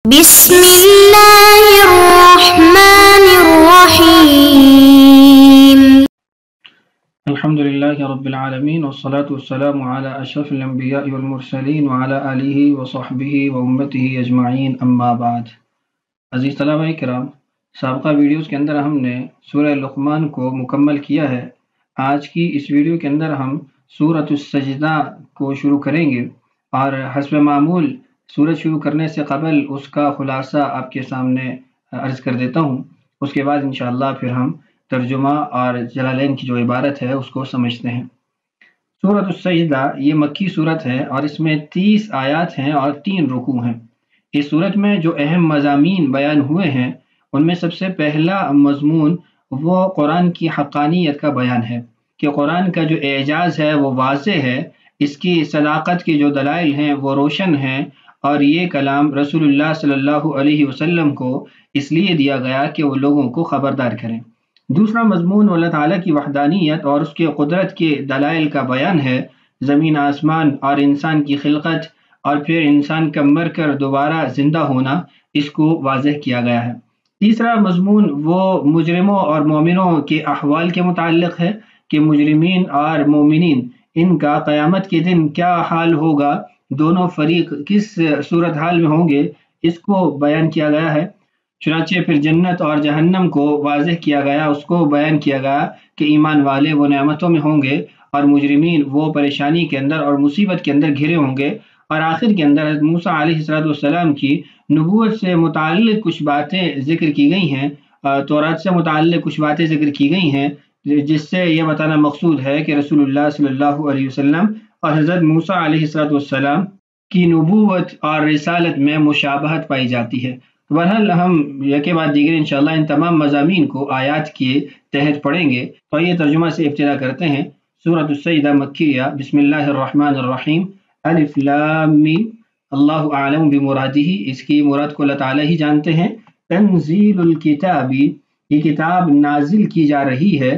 بسم اللہ الرحمن الرحیم الحمد للہ رب العالمین والصلاة والسلام علی اشرف الانبیاء والمرسلین وعلی آلہ وصحبہ وامتہ اجمعین اما بعد۔ عزیز طلبہ کرام، سابقہ ویڈیوز کے اندر ہم نے سورہ لقمان کو مکمل کیا ہے۔ آج کی اس ویڈیو کے اندر ہم سورۃ السجدہ کو شروع کریں گے، اور حسب معمول سورت شروع کرنے سے قبل اس کا خلاصہ آپ کے سامنے عرض کر دیتا ہوں۔ اس کے بعد انشاءاللہ پھر ہم ترجمہ اور جلالین کی جو عبارت ہے اس کو سمجھتے ہیں۔ سورۃ السجدہ یہ مکی صورت ہے اور اس میں 30 آیات ہیں اور 3 رکوع ہیں۔ اس صورت میں جو اہم مضامین بیان ہوئے ہیں ان میں سب سے پہلا مضمون وہ قرآن کی حقانیت کا بیان ہے کہ قرآن کا جو اعجاز ہے وہ واضح ہے، اس کی صداقت کے جو دلائل ہیں وہ روشن ہیں، اور یہ کلام رسول اللہ صلی اللہ علیہ وسلم کو اس لیے دیا گیا کہ وہ لوگوں کو خبردار کریں۔ دوسرا مضمون اللہ تعالیٰ کی وحدانیت اور اس کے قدرت کے دلائل کا بیان ہے، زمین آسمان اور انسان کی خلقت، اور پھر انسان کا مر کر دوبارہ زندہ ہونا، اس کو واضح کیا گیا ہے۔ تیسرا مضمون وہ مجرموں اور مومنوں کے احوال کے متعلق ہے کہ مجرمین اور مومنین ان کا قیامت کے دن کیا حال ہوگا، دونوں فریق کس صورتحال میں ہوں گے، اس کو بیان کیا گیا ہے۔ چنانچہ پھر جنت اور جہنم کو واضح کیا گیا، اس کو بیان کیا گیا کہ ایمان والے وہ نعمتوں میں ہوں گے اور مجرمین وہ پریشانی کے اندر اور مصیبت کے اندر گھرے ہوں گے۔ اور آخر کے اندر حضرت موسیٰ علیہ السلام کی نبوت سے متعلق کچھ باتیں ذکر کی گئی ہیں، تورات سے متعلق کچھ باتیں ذکر کی گئی ہیں، جس سے یہ بتانا مقصود ہے کہ رسول اللہ صلی اللہ علیہ وسلم اور حضرت موسیٰ علیہ السلام کی نبوت اور رسالت میں مشابہت پائی جاتی ہے۔ بہرحال ہم یکے بعد دیگر انشاءاللہ ان تمام مضامین کو آیات کے تحت پڑھیں گے۔ تو یہ ترجمہ سے ابتدا کرتے ہیں۔ سورۃ السجدہ مکیہ، بسم اللہ الرحمن الرحیم، الف لام میم، اللہ اعلم بمرادہ، اس کی مراد کو اللہ تعالیٰ ہی جانتے ہیں۔ تنزیل الکتاب، یہ کتاب نازل کی جا رہی ہے،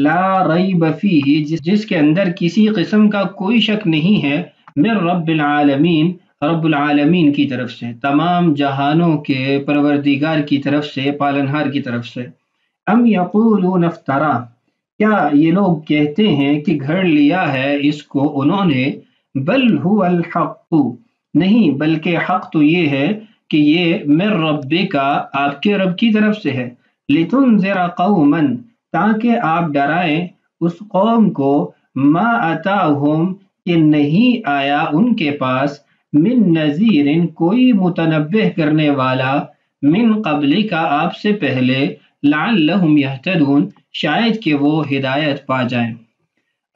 لا ریب فیہ، جس کے اندر کسی قسم کا کوئی شک نہیں ہے، من رب العالمین، رب العالمین کی طرف سے، تمام جہانوں کے پروردگار کی طرف سے، پالنہار کی طرف سے۔ ام یقولون افترا، کیا یہ لوگ کہتے ہیں کہ گھڑ لیا ہے اس کو انہوں نے، بل هو الحق، نہیں بلکہ حق تو یہ ہے کہ یہ من ربک، آپ کے رب کی طرف سے ہے، لتنذر قوما، تاکہ آپ ڈرائیں اس قوم کو، ما اتاہم، کہ نہیں آیا ان کے پاس، من نذیر، کوئی متنبہ کرنے والا، من قبل کا، آپ سے پہلے، لعلہم یہتدون، شاید کہ وہ ہدایت پا جائیں۔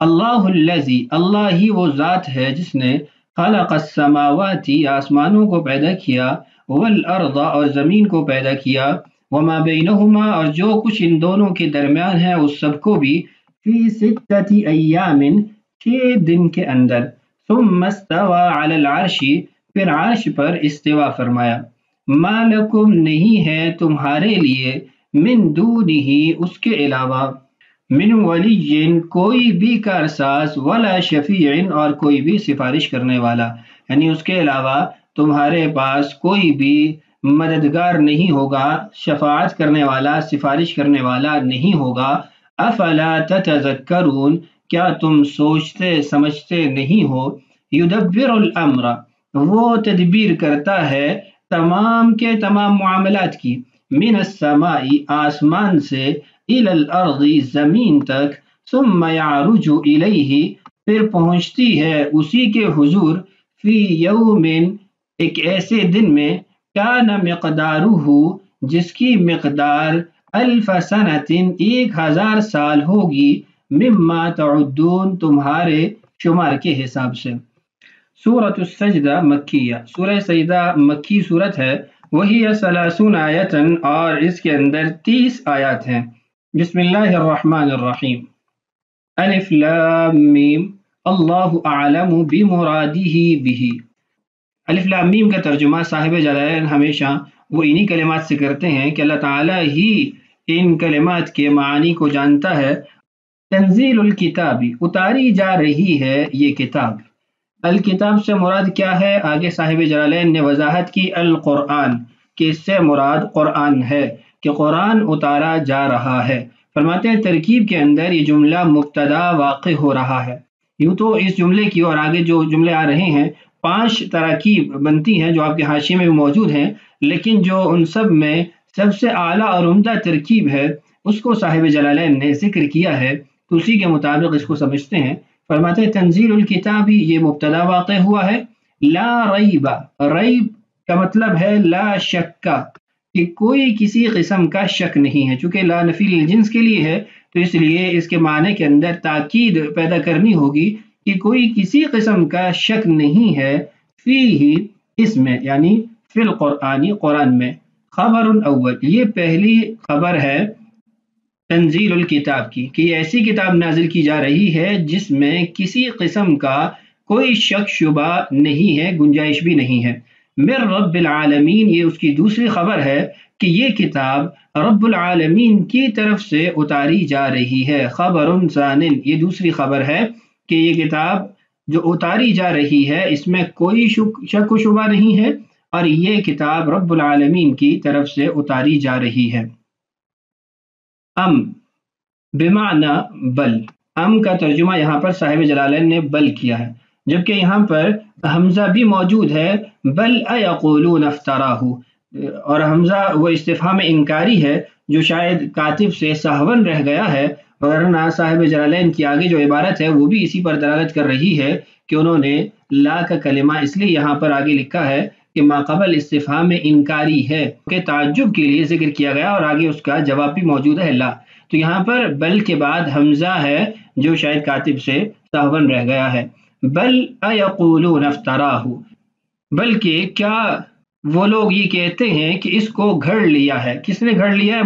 اللہ الذی، اللہ ہی وہ ذات ہے جس نے، خلق السماوات، آسمانوں کو پیدا کیا، والارض، اور زمین کو پیدا کیا، وما بینہما، اور جو کچھ ان دونوں کے درمیان ہے اس سب کو بھی، فی 6 ایام، 6 دن کے اندر، ثم استوى علی العرش، پھر عرش پر استوا فرمایا، ما لکم، نہیں ہے تمہارے لیے، من دونہ، اس کے علاوہ، من ولی، کوئی بھی کارساز، ولا شفیع، اور کوئی بھی سفارش کرنے والا، یعنی اس کے علاوہ تمہارے پاس کوئی بھی مددگار نہیں ہوگا، شفاعت کرنے والا، سفارش کرنے والا نہیں ہوگا۔ افلا تتذکرون، کیا تم سوچتے سمجھتے نہیں ہو؟ یدبر الامر، وہ تدبیر کرتا ہے تمام کے تمام معاملات کی، من السماء، آسمان سے، الی الارض، زمین تک، ثم یعرج الیہ، پھر پہنچتی ہے اسی کے حضور، فی یوم، ایک ایسے دن میں، کان مقدارہ، جس کی مقدار، الف سنۃ، 1000 سال ہوگی، مما تعدون، تمہارے شمار کے حساب سے۔ سورۃ السجدہ مکیہ، سورہ سجدہ مکی صورت ہے، وہی 30 آیتاً، اور اس کے اندر 30 آیات ہیں۔ بسم اللہ الرحمن الرحیم، الف لام میم، اللہ اعلم بمرادہ بہ۔ الف لام میم کا ترجمہ صاحب جلالین ہمیشہ وہ انہی کلمات سے کرتے ہیں کہ اللہ تعالیٰ ہی ان کلمات کے معانی کو جانتا ہے۔ تنزیل الکتاب، اتاری جا رہی ہے یہ کتاب۔ الکتاب سے مراد کیا ہے؟ آگے صاحب جلالین نے وضاحت کی، القرآن، کہ اس سے مراد قرآن ہے، کہ قرآن اتارا جا رہا ہے۔ فرماتے ہیں ترکیب کے اندر یہ جملہ مبتدا واقع ہو رہا ہے۔ یوں تو اس جملے کی اور آگے جو جملے آ رہے ہیں 5 تراکیب بنتی ہیں جو آپ کے حاشیے میں موجود ہیں، لیکن جو ان سب میں سب سے اعلیٰ اور عمدہ ترکیب ہے اس کو صاحب جلالین نے ذکر کیا ہے، تو اسی کے مطابق اس کو سمجھتے ہیں۔ فرماتے ہیں تنزیل الکتاب، یہ مبتدا واقع ہوا ہے۔ لا ریب، ریب کا مطلب ہے لا شک، کہ کوئی کسی قسم کا شک نہیں ہے۔ چونکہ لا نفی للجنس کے لیے ہے تو اس لیے اس کے معنی کے اندر تاکید پیدا کرنی ہوگی کہ کوئی کسی قسم کا شک نہیں ہے فیہ، اس میں یعنی فی القرآن، قرآن میں۔ خبر اول، یہ پہلی خبر ہے تنزیل الکتاب کی، کہ ایسی کتاب نازل کی جا رہی ہے جس میں کسی قسم کا کوئی شک شبہ نہیں ہے، گنجائش بھی نہیں ہے۔ من رب العالمین، یہ اس کی دوسری خبر ہے کہ یہ کتاب رب العالمین کی طرف سے اتاری جا رہی ہے۔ خبر ثان، یہ دوسری خبر ہے کہ یہ کتاب جو اتاری جا رہی ہے اس میں کوئی شک و شبہ نہیں ہے، اور یہ کتاب رب العالمین کی طرف سے اتاری جا رہی ہے۔ ام بمعنی بل، ام کا ترجمہ یہاں پر صاحب جلالین نے بل کیا ہے، جبکہ یہاں پر حمزہ بھی موجود ہے، بل ایقولون افتراہ، اور حمزہ وہ استفہام انکاری ہے جو شاید کاتب سے سہون رہ گیا ہے، ورنہ صاحب جلالین کی آگے جو عبارت ہے وہ بھی اسی پر دلالت کر رہی ہے کہ انہوں نے لا کا کلمہ اس لیے یہاں پر آگے لکھا ہے کہ ما قبل استفہام انکاری ہے، کہ تعجب کے لیے ذکر کیا گیا اور آگے اس کا جواب بھی موجود ہے لا، تو یہاں پر بل کے بعد حمزہ ہے جو شاید کاتب سے سہون رہ گیا ہے۔ بل ایقولون افتراہ، بلکہ کیا وہ لوگ یہ کہتے ہیں کہ اس کو گھڑ لیا ہے۔ کس نے گھڑ لیا ہے؟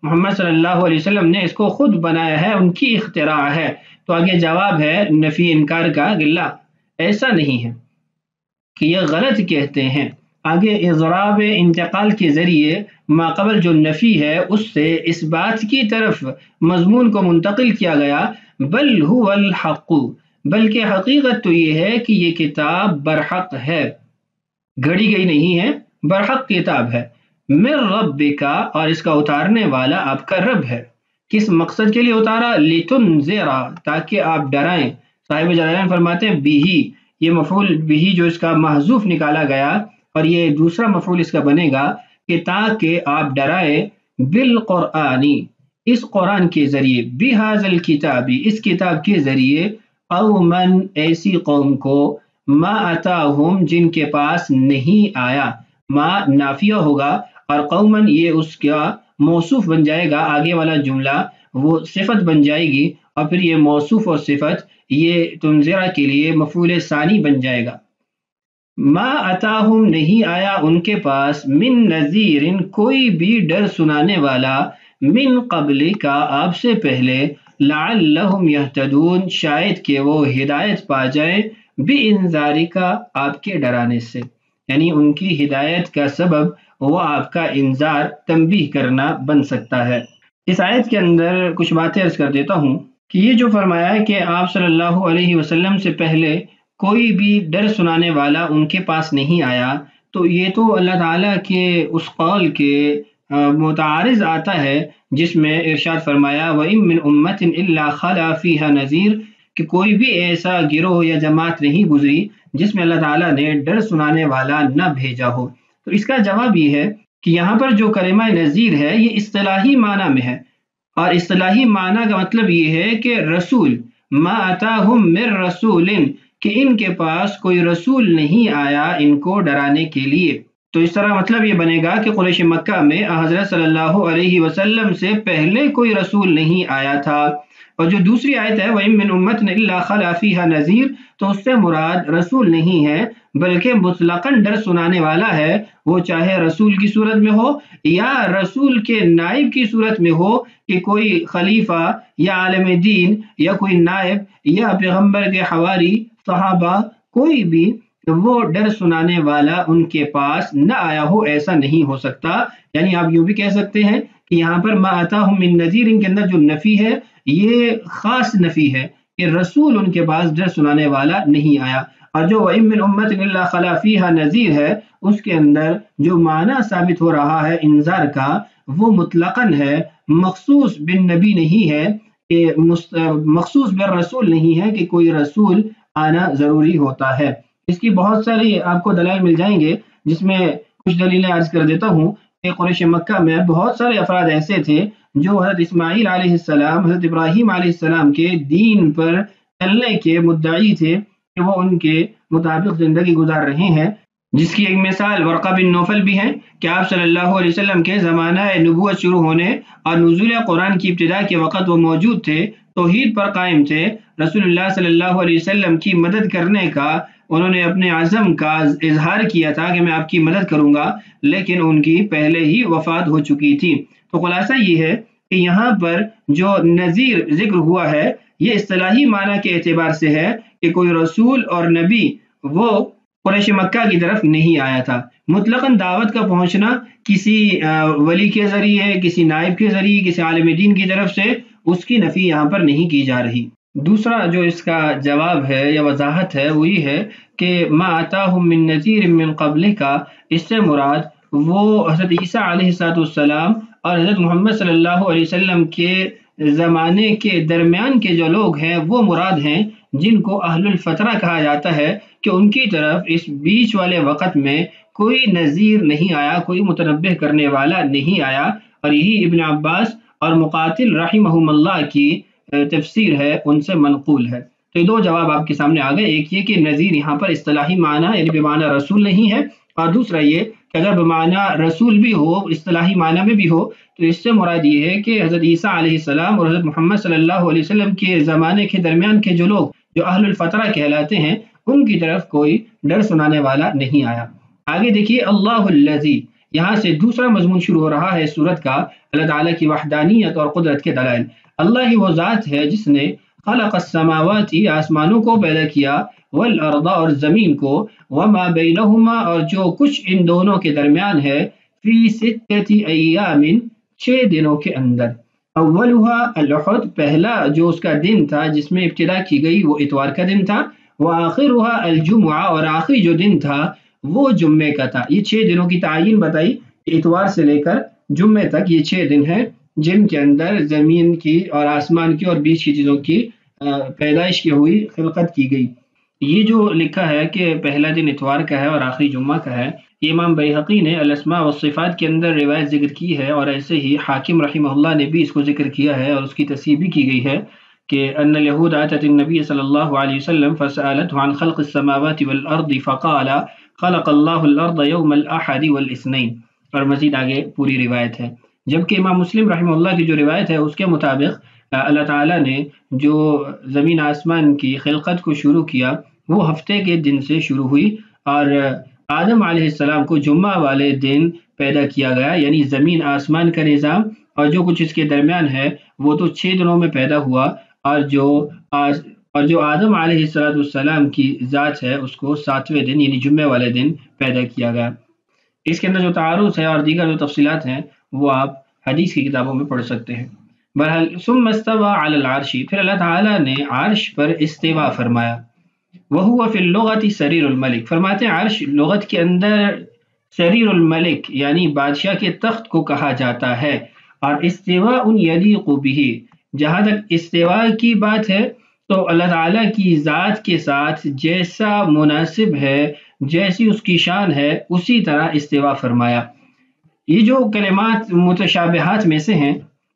محمد صلی اللہ علیہ وسلم نے اس کو خود بنایا ہے، ان کی اختراع ہے۔ تو آگے جواب ہے نفی انکار کا، لا ایسا نہیں ہے کہ یہ غلط کہتے ہیں۔ آگے اضراب انتقال کے ذریعے ما قبل جو نفی ہے اس سے اس بات کی طرف مضمون کو منتقل کیا گیا، بل هو الحق، بلکہ حقیقت تو یہ ہے کہ یہ کتاب برحق ہے، گھڑی گئی نہیں ہے، برحق کتاب ہے۔ من ربک، اور اس کا اتارنے والا آپ کا رب ہے۔ کس مقصد کے لیے اتارا؟ لتنذر، تاکہ آپ ڈرائیں۔ صاحب جلالین فرماتے ہیں بھی، یہ مفعول بھی جو اس کا محذوف نکالا گیا اور یہ دوسرا مفعول اس کا بنے گا کہ تاکہ آپ ڈرائیں، بالقرآنی، اس قرآن کے ذریعے، بہذا الکتاب، اس کتاب کے ذریعے، قومن، ایسی قوم کو، ما اتاہم، جن کے پاس نہیں آیا۔ ما نافیہ ہوگا اور قومن یہ اس کا موصوف بن جائے گا، آگے والا جملہ وہ صفت بن جائے گی، اور پھر یہ موصوف اور صفت یہ تنذرہ کے لیے مفعول ثانی بن جائے گا۔ ما اتاہم، نہیں آیا ان کے پاس، من نذیر، کوئی بھی ڈر سنانے والا، من قبل کا، آپ سے پہلے، لعلہم یہتدون، شاید کہ وہ ہدایت پا جائیں، بانذارک، آپ کے ڈرانے سے، یعنی ان کی ہدایت کا سبب وہ آپ کا انذار، تنبیہ کرنا بن سکتا ہے۔ اس آیت کے اندر کچھ باتیں عرض کر دیتا ہوں کہ یہ جو فرمایا ہے کہ آپ صلی اللہ علیہ وسلم سے پہلے کوئی بھی ڈر سنانے والا ان کے پاس نہیں آیا، تو یہ تو اللہ تعالیٰ کے اس قول کے متعارض آتا ہے جس میں ارشاد فرمایا وَإِن مِّنْ أُمَّةٍ إِلَّا خَلَا فِيهَا نَذِيرٌ، کہ کوئی بھی ایسا گروہ یا جماعت نہیں گزری جس میں اللہ تعالیٰ نے ڈر سنانے والا نہ بھیجا ہو۔ تو اس کا جواب یہ ہے کہ یہاں پر جو کلمہ نذیر ہے یہ اصطلاحی معنی میں ہے، اور اصطلاحی معنی کا مطلب یہ ہے کہ رسول، ما اتاہم من رسول، کہ ان کے پاس کوئی رسول نہیں آیا ان کو ڈرانے کے لیے۔ تو اس طرح مطلب یہ بنے گا کہ قریش مکہ میں حضرت صلی اللہ علیہ وسلم سے پہلے کوئی رسول نہیں آیا تھا۔ اور جو دوسری آیت ہے وَإِن مِّنْ أُمَّةٍ إِلَّا خَلَا فِيهَا نَذِيرٌ، تو اس سے مراد رسول نہیں ہے بلکہ مطلقاً ڈر سنانے والا ہے، وہ چاہے رسول کی صورت میں ہو یا رسول کے نائب کی صورت میں ہو، کہ کوئی خلیفہ یا عالم دین یا کوئی نائب یا پیغمبر کے حواری صحابہ، کوئی بھی وہ ڈر سنانے والا ان کے پاس نہ آیا ہو، ایسا نہیں ہو سکتا۔ یعنی آپ یوں بھی کہہ سکتے ہیں کہ یہاں پر ما اتاہم من نذیر کے اندر جو نفی ہے یہ خاص نفی ہے کہ رسول ان کے پاس ڈر سنانے والا نہیں آیا، اور جو وَإِن مِّنْ أُمَّةٍ إِلَّا خَلَا فِيهَا نذیر ہے، اس کے اندر جو معنی ثابت ہو رہا ہے انذار کا وہ مطلقاً ہے، مخصوص بالنبی نہیں ہے، کہ مخصوص بالرسول نہیں ہے کہ کوئی رسول آنا ضروری ہوتا ہے۔ اس کی بہت ساری آپ کو دلائل مل جائیں گے، جس میں کچھ دلیلیں عرض کر دیتا ہوں کہ قریش مکہ میں بہت سارے افراد ایسے تھے جو حضرت اسماعیل علیہ السلام، حضرت ابراہیم علیہ السلام کے دین پر چلنے کے مدعی تھے کہ وہ ان کے مطابق زندگی گزار رہے ہیں، جس کی ایک مثال ورقہ بن نوفل بھی ہے کہ آپ صلی اللہ علیہ وسلم کے زمانہ نبوت شروع ہونے اور نزول قرآن کی ابتدا کے وقت وہ موجود تھے، توحید پر قائم تھے، رسول اللہ صلی اللہ علیہ وسلم کی مدد کرنے کا انہوں نے اپنے عزم کا اظہار کیا تھا کہ میں آپ کی مدد کروں گا، لیکن ان کی پہلے ہی وفات ہو چکی تھی۔ تو خلاصہ یہ ہے کہ یہاں پر جو نذیر ذکر ہوا ہے یہ اصطلاحی معنی کے اعتبار سے ہے کہ کوئی رسول اور نبی وہ قریش مکہ کی طرف نہیں آیا تھا۔ مطلقاً دعوت کا پہنچنا کسی ولی کے ذریعے، کسی نائب کے ذریعے، کسی عالم دین کی طرف سے، اس کی نفی یہاں پر نہیں کی جا رہی۔ دوسرا جو اس کا جواب ہے یا وضاحت ہے وہ یہ ہے کہ ما آتاہم من نذیر من قبل کا، اس سے مراد وہ حضرت عیسیٰ علیہ السلام اور حضرت محمد صلی اللہ علیہ وسلم کے زمانے کے درمیان کے جو لوگ ہیں وہ مراد ہیں، جن کو اہل الفترہ کہا جاتا ہے، کہ ان کی طرف اس بیچ والے وقت میں کوئی نذیر نہیں آیا، کوئی متنبہ کرنے والا نہیں آیا۔ اور یہی ابن عباس اور مقاتل رحمہم اللہ کی تفسیر ہے، ان سے منقول ہے۔ تو یہ دو جواب آپ کے سامنے آ گئے، ایک یہ کہ نذیر یہاں پر اصطلاحی معنی یعنی بمعنی رسول نہیں ہے، اور دوسرا یہ کہ اگر بمعنی رسول بھی ہو، اصطلاحی معنی میں بھی ہو، تو اس سے مراد یہ ہے کہ حضرت عیسیٰ علیہ السلام اور حضرت محمد صلی اللہ علیہ وسلم کے زمانے کے درمیان کے جو لوگ جو اہل الفترہ کہلاتے ہیں ان کی طرف کوئی ڈر سنانے والا نہیں آیا۔ آگے دیکھیے اللہ الذی، یہاں سے دوسرا مضمون شروع ہو رہا ہے سورت کا، اللہ تعالیٰ کی وحدانیت اور قدرت کے دلائل۔ اللہ ہی وہ ذات ہے جس نے خلق السماوات، آسمانوں کو پیدا کیا، والارض اور زمین کو، وما بینہما اور جو کچھ ان دونوں کے درمیان ہے، فی ستۃ ایام 6 دنوں کے اندر۔ اولها الاحد، پہلا جو اس کا دن تھا جس میں ابتدا کی گئی وہ اتوار کا دن تھا، وآخرها الجمعہ اور آخری جو دن تھا وہ جمعے کا تھا۔ یہ 6 دنوں کی تعین بتائی، اتوار سے لے کر جمعے تک یہ 6 دن ہیں جن کے اندر زمین کی اور آسمان کی اور بیچ کی چیزوں کی پیدائش کی ہوئی، خلقت کی گئی۔ یہ جو لکھا ہے کہ پہلا دن اتوار کا ہے اور آخری جمعہ کا ہے، یہ امام بیہقی نے الاسماء والصفات کے اندر روایت ذکر کی ہے، اور ایسے ہی حاکم رحمہ اللہ نے بھی اس کو ذکر کیا ہے اور اس کی تصحیح بھی کی گئی ہے کہ ان الیہود اتت النبی صلی اللہ علیہ وسلم فسألته عن خلق السماوات والارض فقال خلق اللہ الارض یوم الاحد والاثنین، اور مزید آگے پوری روایت ہے۔ جبکہ امام مسلم رحمہ اللہ کی جو روایت ہے اس کے مطابق اللہ تعالیٰ نے جو زمین آسمان کی خلقت کو شروع کیا وہ ہفتے کے دن سے شروع ہوئی، اور آدم علیہ السلام کو جمعہ والے دن پیدا کیا گیا، یعنی زمین آسمان کا نظام اور جو کچھ اس کے درمیان ہے وہ تو 6 دنوں میں پیدا ہوا، اور جو آدم علیہ السلام کی ذات ہے اس کو 7ویں دن یعنی جمعے والے دن پیدا کیا گیا۔ اس کے اندر جو تعارض ہے اور دیگر جو تفصیلات ہیں وہ آپ حدیث کی کتابوں میں پڑھ سکتے ہیں۔ بہرحال ثم استوى علی العرش، پھر اللہ تعالیٰ نے عرش پر استوا فرمایا۔ وهو فی اللغۃ سریر الملک، فرماتے ہیں عرش لغت کے اندر سریر الملک یعنی بادشاہ کے تخت کو کہا جاتا ہے، اور استوا یلیق بہ، جہاں تک استوا کی بات ہے تو اللہ تعالیٰ کی ذات کے ساتھ جیسا مناسب ہے، جیسی اس کی شان ہے، اسی طرح استوا فرمایا۔ یہ جو کلمات متشابہات میں سے ہیں،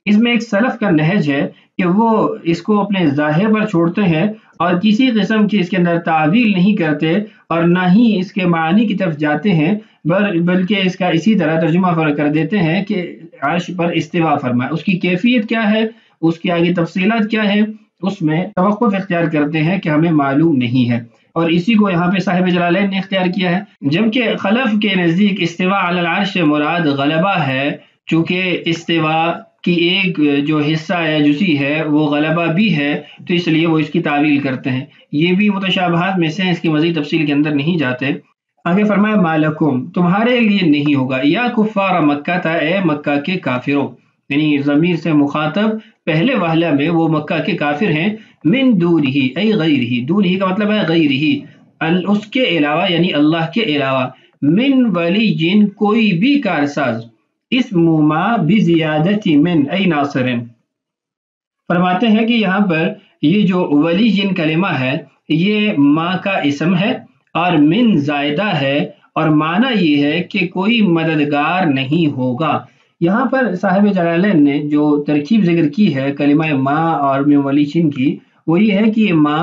اس میں ایک سلف کا نہج ہے کہ وہ اس کو اپنے ظاہر پر چھوڑتے ہیں اور کسی قسم کی اس کے اندر تعویل نہیں کرتے، اور نہ ہی اس کے معنی کی طرف جاتے ہیں، بلکہ اس کا اسی طرح ترجمہ کر دیتے ہیں کہ عرش پر استوا فرمایا۔ اس کی کیفیت کیا ہے، اس کی آگے تفصیلات کیا ہے، اس میں توقف اختیار کرتے ہیں کہ ہمیں معلوم نہیں ہے، اور اسی کو یہاں پہ صاحب جلالین نے اختیار کیا ہے۔ جبکہ خلف کے نزدیک استوا علی العرش سے مراد غلبہ ہے، چونکہ استوا کی ایک جو حصہ یا جزئی ہے وہ غلبہ بھی ہے، تو اس لیے وہ اس کی تعویل کرتے ہیں۔ یہ بھی متشابہات میں سے ہیں، اس کی مزید تفصیل کے اندر نہیں جاتے۔ آگے فرمایا مالکم، تمہارے لیے نہیں ہوگا، یا کفار مکہ تھا، اے مکہ کے کافروں، یعنی ضمیر سے مخاطب پہلے وہلہ میں وہ مکہ کے کافر ہیں، من دونہ ای غیرہ، دونہ کا مطلب ہے غیرہ، اس کے علاوہ یعنی اللہ کے علاوہ، من ولی جن کوئی بھی کارساز، اسم ما بزیادت من ای ناصر، فرماتے ہیں کہ یہاں پر یہ جو ولی جن کلمہ ہے یہ ما کا اسم ہے اور من زائدہ ہے، اور معنی یہ ہے کہ کوئی مددگار نہیں ہوگا۔ یہاں پر صاحب جلالین نے جو ترکیب ذکر کی ہے کلمہ ما اور من ولی جن کی، وہ یہ ہے کہ یہ ما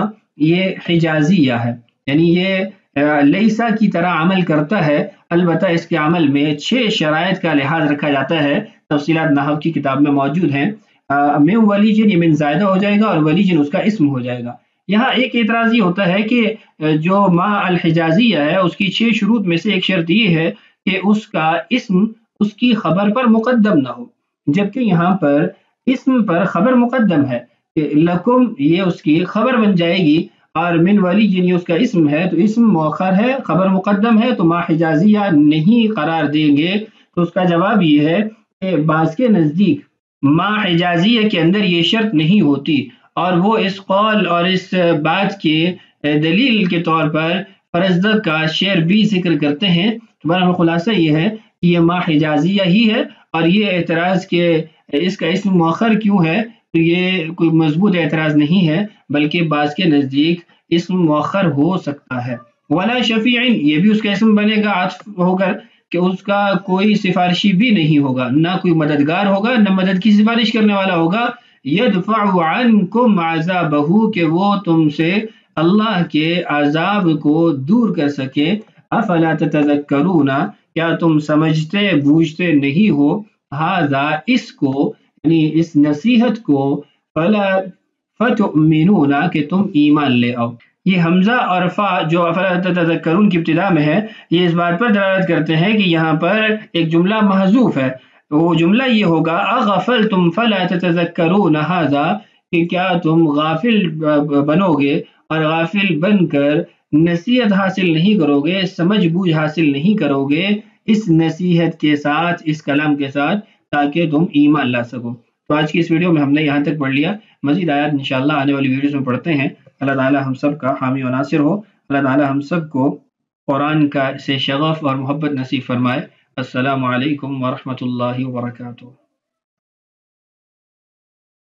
یہ حجازیہ ہے، یعنی یہ لیسا کی طرح عمل کرتا ہے، البتہ اس کے عمل میں 6 شرائط کا لحاظ رکھا جاتا ہے، تفصیلات نحو کی کتاب میں موجود ہیں۔ من ولیجن یہ من زائدہ ہو جائے گا اور ولیجن اس کا اسم ہو جائے گا۔ یہاں ایک اعتراض یہ ہوتا ہے کہ جو ما الحجازیہ ہے اس کی 6 شروط میں سے ایک شرط یہ ہے کہ اس کا اسم اس کی خبر پر مقدم نہ ہو، جبکہ یہاں پر اسم پر خبر مقدم ہے کہ لکم یہ اس کی خبر بن جائے گی، اور من ولیجن یہ اس کا اسم ہے تو اسم مؤخر ہے خبر مقدم ہے، تو ما حجازیہ نہیں قرار دیں گے۔ تو اس کا جواب یہ ہے کہ بعض کے نزدیک ما حجازیہ کے اندر یہ شرط نہیں ہوتی، اور وہ اس قول اور اس بات کے دلیل کے طور پر فرزدق کا شعر بھی ذکر کرتے ہیں۔ تمہارا خلاصہ یہ ہے کہ یہ ما حجازیہ ہی ہے، اور یہ اعتراض کہ اس کا اسم مؤخر کیوں ہے تو یہ کوئی مضبوط اعتراض نہیں ہے، بلکہ بعض کے نزدیک اسم مؤخر ہو سکتا ہے۔ ولا شفیع یہ بھی اس کا اسم بنے گا عطف ہو کر کہ اس کا کوئی سفارشی بھی نہیں ہوگا، نہ کوئی مددگار ہوگا، نہ مدد کی سفارش کرنے والا ہوگا۔ یدفع عنکم عذابہ کہ وہ تم سے اللہ کے عذاب کو دور کر سکے۔ افلا تتذکرون کیا تم سمجھتے بوجھتے نہیں ہو، ھذا اس کو یعنی اس نصیحت کو، فلا فتؤمنون کہ تم ایمان لے آؤ۔ یہ حمزہ اور فا جو افلا تتذکرون کی ابتدا میں ہے، یہ اس بات پر دلالت کرتے ہیں کہ یہاں پر ایک جملہ محذوف ہے، وہ جملہ یہ ہوگا اغفلتم فلا تتذکرون ھذا کہ کیا تم غافل بنو گے اور غافل بن کر نصیحت حاصل نہیں کرو گے، سمجھ بوجھ حاصل نہیں کرو گے اس نصیحت کے ساتھ، اس کلام کے ساتھ، تاکہ تم ایمان لا سکو۔ تو آج کی اس ویڈیو میں ہم نے یہاں تک پڑھ لیا، مزید آیات انشاءاللہ آنے والی ویڈیوز میں پڑھتے ہیں۔ اللہ تعالیٰ ہم سب کا حامی و ناصر ہو، اللہ تعالیٰ ہم سب کو قرآن کا سے شغف اور محبت نصیب فرمائے۔ السلام علیکم ورحمۃ اللہ وبرکاتہ۔